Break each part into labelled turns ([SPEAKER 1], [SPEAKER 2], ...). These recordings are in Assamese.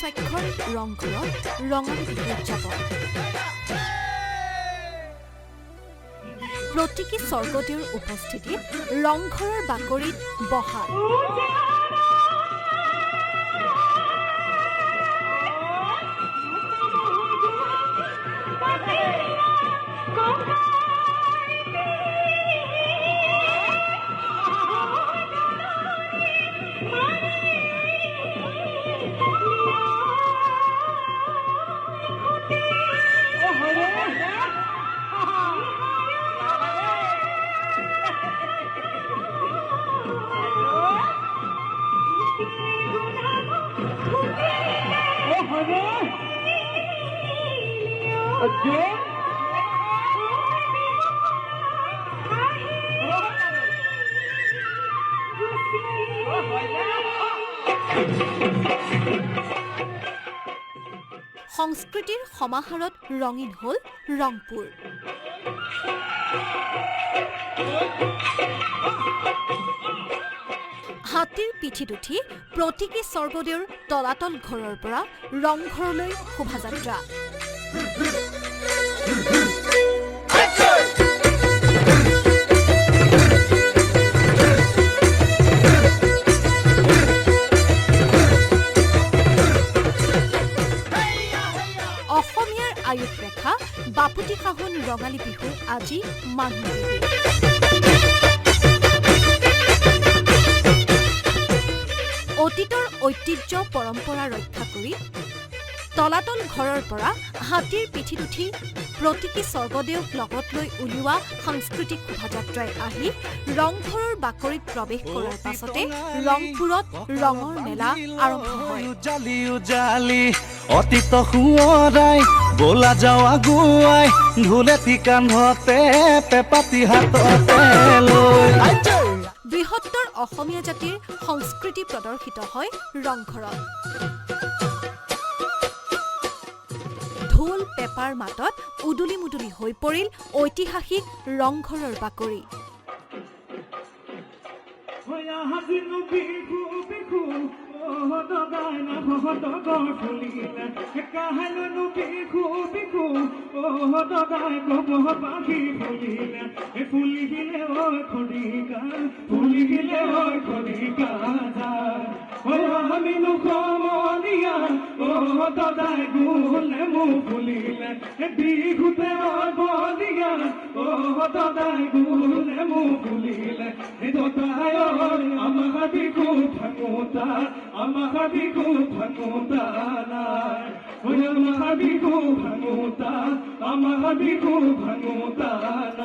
[SPEAKER 1] স্বাক্ষৰ ৰংঘৰত ৰঙালী বিহু উদযাপন। প্ৰতীকী স্বৰ্গদেউৰ উপস্থিতিত ৰংঘৰৰ বাকৰিত বহা সংস্কৃতিৰ সমাহাৰত ৰঙীন হ'ল ৰংপুৰ। হাতীৰ পিঠিত উঠি প্ৰতীকী স্বৰ্গদেউৰ তলাতল ঘৰৰ পৰা ৰংঘৰলৈ শোভাযাত্ৰা। অসমীয়াৰ আয়ুস ৰেখা বাপুতি সাহোন ৰঙালী বিহু আজি মানুহ বিহু। অতীতৰ ঐতিহ্য পৰম্পৰা ৰক্ষা কৰি তলাতল ঘৰৰ পৰা হাতীৰ পিঠিত উঠি প্ৰতীকী স্বৰ্গদেউক লগত লৈ উলিওৱা সাংস্কৃতিক শোভাযাত্ৰাই আহি ৰংঘৰৰ বাকৰিত প্ৰৱেশ কৰাৰ পাছতে ৰংপুৰত ৰঙৰ মেলা আৰম্ভ হয়।
[SPEAKER 2] অতীত সোঁৱৰাই বোলা যাওঁ আগুৱাই ঢোলেটি কান্ধতে পেপাতি হাততে লৈ।
[SPEAKER 1] বৃহত্তৰ অসমীয়া জাতিৰ সংস্কৃতি প্ৰদৰ্শিত হয় ৰংঘৰত। ঢোল পেপাৰ মাতত উদুলি মুদুলি হৈ পৰিল ঐতিহাসিক ৰংঘৰৰ বাকৰি।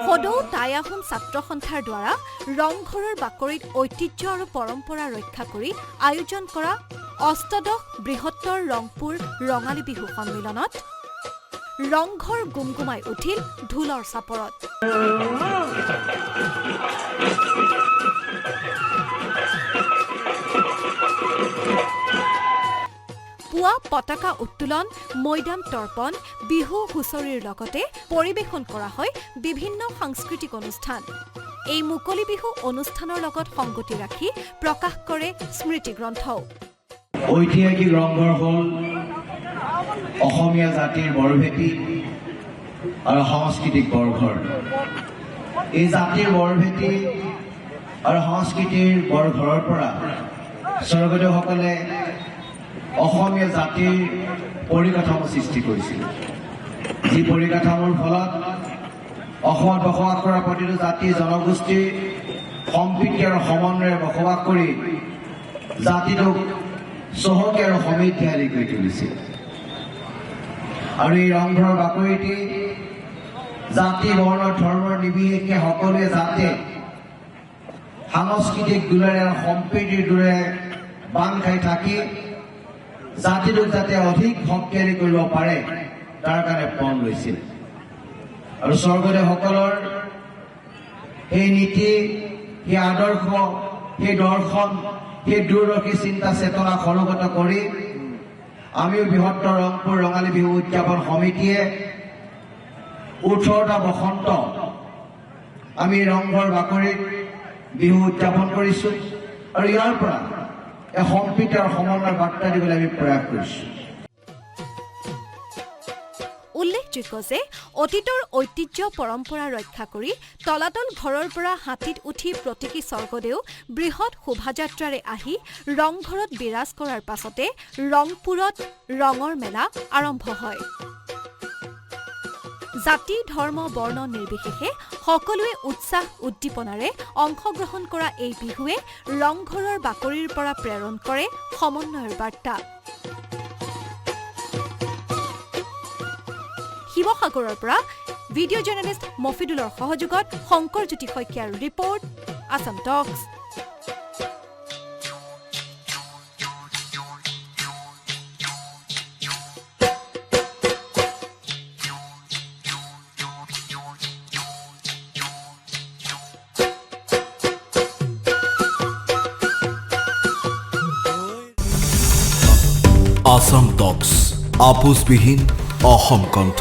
[SPEAKER 1] সদৌ টাই আহোম ছাত্ৰ সন্থাৰ দ্বাৰা ৰংঘৰৰ বাকৰিত ঐতিহ্য আৰু পৰম্পৰা ৰক্ষা কৰি আয়োজন কৰা অষ্টদশ বৃহত্তৰ ৰংপুৰ ৰঙালী বিহু সন্মিলনত ৰংঘৰ গুমগুমাই উঠিল ঢোলৰ চাপৰত। পুৱা পতাকা উত্তোলন, মৈদাম তৰ্পণ, বিহু হুঁচৰিৰ লগতে পৰিৱেশন কৰা হয় বিভিন্ন সাংস্কৃতিক অনুষ্ঠান। এই মুকলি বিহু অনুষ্ঠানৰ লগত সংগতি ৰাখি প্ৰকাশ কৰে স্মৃতি গ্ৰন্থও।
[SPEAKER 3] ঐতিহাসিক ৰংঘৰ হ'ল অসমীয়া জাতিৰ বৰভেটি আৰু সাংস্কৃতিক বৰঘৰ। এই জাতিৰ বৰভেটি আৰু সংস্কৃতিৰ বৰঘৰৰ পৰা স্বৰ্গদেউসকলে অসমীয়া জাতিৰ পৰিকাঠামো সৃষ্টি কৰিছিল। যি পৰিকাঠামোৰ ফলত অসমত বসবাস কৰা প্ৰতিটো জাতি জনগোষ্ঠীৰ সম্প্ৰীতি আৰু সমন্বয়েৰে বসবাস কৰি জাতিটোক চহকী আৰু সমৃদ্ধিশালী কৰি তুলিছিল। আৰু এই ৰংঘৰৰ বাকৰিটি জাতি বৰ্ণ ধৰ্মৰ নিৰ্বিশেষে সকলোৱে যাতে সাংস্কৃতিক দোলেৰে আৰু সম্প্ৰীতিৰ দোলেৰে বান্ধ খাই থাকি জাতিটোক যাতে অধিক শক্তিশালী কৰিব পাৰে তাৰ কাৰণে পণ লৈছিল। আৰু স্বৰ্গদেউসকলৰ সেই নীতি, সেই আদৰ্শ, সেই দৰ্শন, সেই দূৰদৰ্শী চিন্তা চেতনা সৰুগত কৰি আমিও বৃহত্তৰ ৰংপুৰ ৰঙালী বিহু উদযাপন সমিতিয়ে 18টা বসন্ত আমি ৰংঘৰ বাকৰিত বিহু উদযাপন কৰিছোঁ আৰু ইয়াৰ পৰা সম্প্ৰীতি আৰু সমন্বয়ৰ বাৰ্তা দিবলৈ আমি প্ৰয়াস কৰিছোঁ।
[SPEAKER 1] উল্লেখযোগ্য যে অতীতৰ ঐতিহ্য পৰম্পৰা ৰক্ষা কৰি তলাতল ঘৰৰ পৰা হাতীত উঠি প্ৰতীকী স্বৰ্গদেউ বৃহৎ শোভাযাত্ৰাৰে আহি ৰংঘৰত বিৰাজ কৰাৰ পাছতে ৰংপুৰত ৰঙৰ মেলা আৰম্ভ হয়। জাতি ধৰ্ম বৰ্ণ নিৰ্বিশেষে সকলোৱে উৎসাহ উদ্দীপনাৰে অংশগ্ৰহণ কৰা এই বিহুৱে ৰংঘৰৰ বাকৰিৰ পৰা প্ৰেৰণ কৰে সমন্বয়ৰ বাৰ্তা। শিৱসাগৰৰ পৰা ভিডিঅ' জাৰ্নেলিষ্ট মফিদুলৰ সহযোগত শংকৰজ্যোতি শইকীয়াৰ ৰিপৰ্ট, আছাম টক্স।
[SPEAKER 4] আছাম টক্স আপোচবিহীন অসম কণ্ঠ।